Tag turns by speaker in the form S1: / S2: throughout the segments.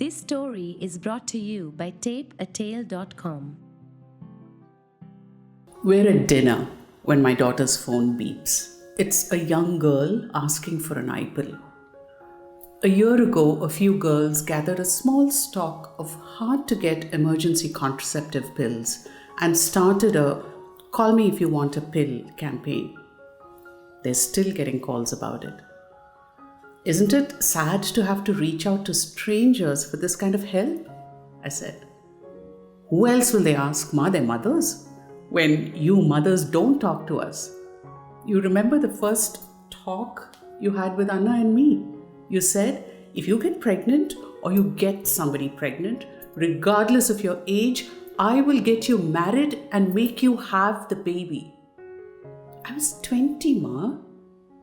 S1: This story is brought to you by tapeatale.com.
S2: We're at dinner when my daughter's phone beeps. It's a young girl asking for an eye pill. A year ago, a few girls gathered a small stock of hard-to-get emergency contraceptive pills and started a "Call me if you want a pill" campaign. They're still getting calls about it. Isn't it sad to have to reach out to strangers for this kind of help? I said. Who else will they ask? Their mothers? When you mothers don't talk to us. You remember the first talk you had with Anna and me? You said, if you get pregnant or you get somebody pregnant, regardless of your age, I will get you married and make you have the baby. I was 20, Ma.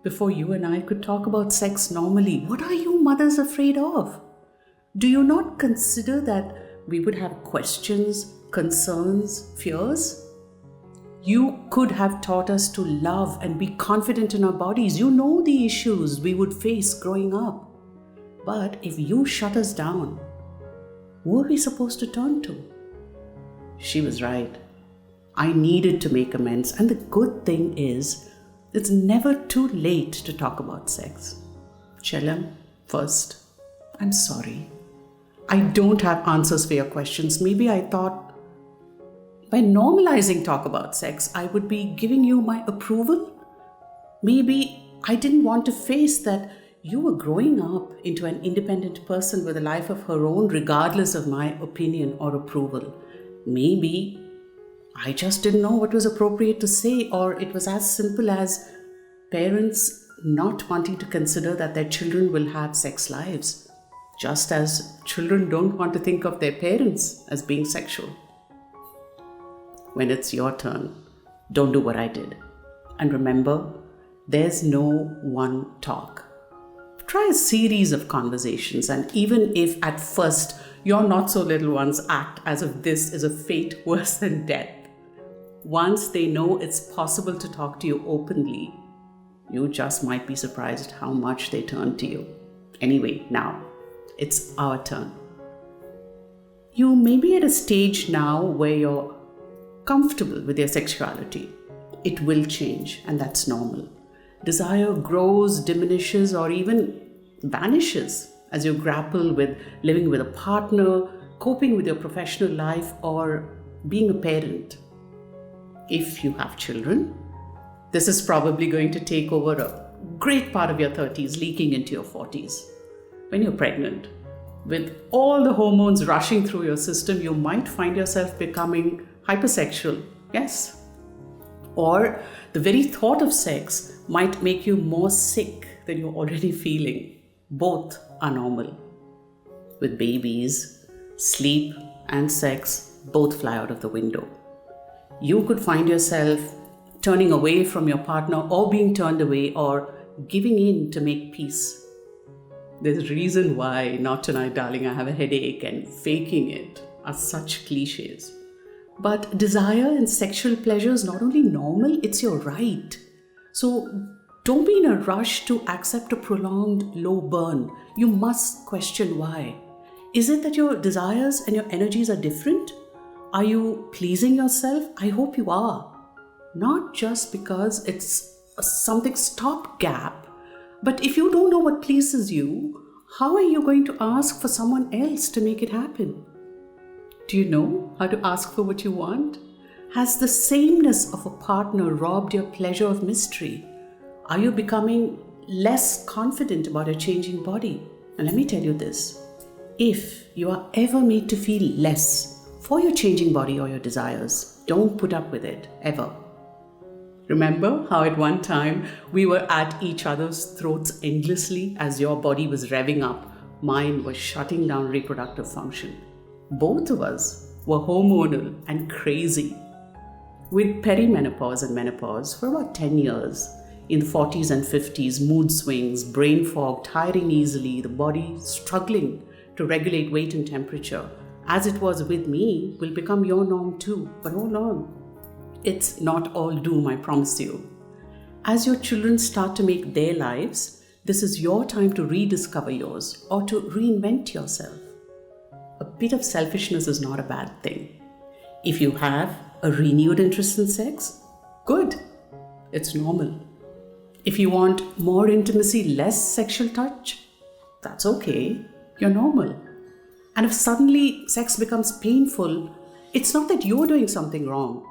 S2: Before you and I could talk about sex normally. What are you mothers afraid of? Do you not consider that we would have questions, concerns, fears? You could have taught us to love and be confident in our bodies. You know the issues we would face growing up. But if you shut us down, who are we supposed to turn to? She was right. I needed to make amends, and the good thing is, it's never too late to talk about sex. Chelam, first, I'm sorry. I don't have answers for your questions. Maybe I thought by normalizing talk about sex, I would be giving you my approval. Maybe I didn't want to face that you were growing up into an independent person with a life of her own, regardless of my opinion or approval. Maybe I just didn't know what was appropriate to say, or it was as simple as parents not wanting to consider that their children will have sex lives, just as children don't want to think of their parents as being sexual. When it's your turn, don't do what I did. And remember, there's no one talk. Try a series of conversations, and even if at first your not so little ones act as if this is a fate worse than death, once they know it's possible to talk to you openly, you just might be surprised how much they turn to you. Anyway, now, it's our turn. You may be at a stage now where you're comfortable with your sexuality. It will change, and that's normal. Desire grows, diminishes, or even vanishes as you grapple with living with a partner, coping with your professional life, or being a parent. If you have children, this is probably going to take over a great part of your 30s, leaking into your 40s. When you're pregnant, with all the hormones rushing through your system, you might find yourself becoming hypersexual, yes. Or the very thought of sex might make you more sick than you're already feeling. Both are normal. With babies, sleep and sex both fly out of the window. You could find yourself turning away from your partner, or being turned away, or giving in to make peace. There's a reason why "not tonight, darling, I have a headache" and "faking it" are such cliches. But desire and sexual pleasure is not only normal, it's your right. So don't be in a rush to accept a prolonged low burn. You must question why. Is it that your desires and your energies are different? Are you pleasing yourself? I hope you are. Not just because it's something stopgap, but if you don't know what pleases you, how are you going to ask for someone else to make it happen? Do you know how to ask for what you want? Has the sameness of a partner robbed your pleasure of mystery? Are you becoming less confident about a changing body? And let me tell you this, if you are ever made to feel less for your changing body or your desires, don't put up with it, ever. Remember how at one time we were at each other's throats endlessly as your body was revving up, mine was shutting down reproductive function. Both of us were hormonal and crazy. With perimenopause and menopause for about 10 years, in the 40s and 50s, mood swings, brain fog, tiring easily, the body struggling to regulate weight and temperature, as it was with me, will become your norm too. But hold on. It's not all doom, I promise you. As your children start to make their lives, this is your time to rediscover yours or to reinvent yourself. bit of selfishness is not a bad thing. If you have a renewed interest in sex, good. It's normal. If you want more intimacy, less sexual touch, that's okay. You're normal. And if suddenly sex becomes painful, it's not that you're doing something wrong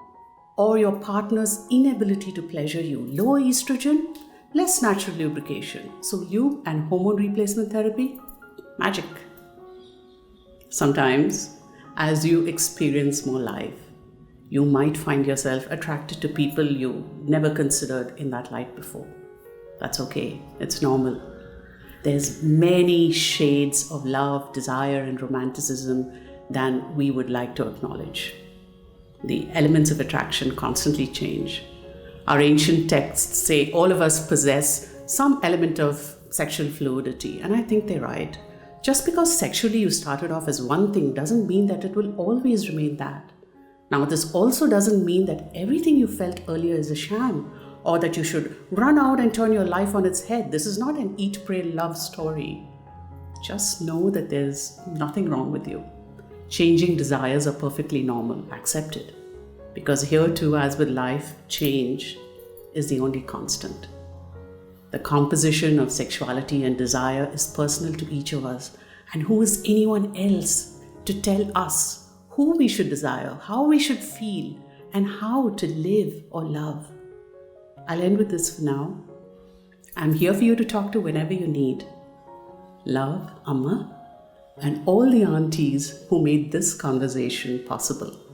S2: or your partner's inability to pleasure you. Lower estrogen, less natural lubrication. So you and hormone replacement therapy, magic. Sometimes, as you experience more life, you might find yourself attracted to people you never considered in that light before. That's okay. It's normal. There's many shades of love, desire, and romanticism than we would like to acknowledge. The elements of attraction constantly change. Our ancient texts say all of us possess some element of sexual fluidity, and I think they're right. Just because sexually you started off as one thing doesn't mean that it will always remain that. Now, this also doesn't mean that everything you felt earlier is a sham, or that you should run out and turn your life on its head. This is not an eat, pray, love story. Just know that there's nothing wrong with you. Changing desires are perfectly normal, accepted. Because here too, as with life, change is the only constant. The composition of sexuality and desire is personal to each of us. And who is anyone else to tell us who we should desire, how we should feel, and how to live or love? I'll end with this for now. I'm here for you to talk to whenever you need. Love, Amma, and all the aunties who made this conversation possible.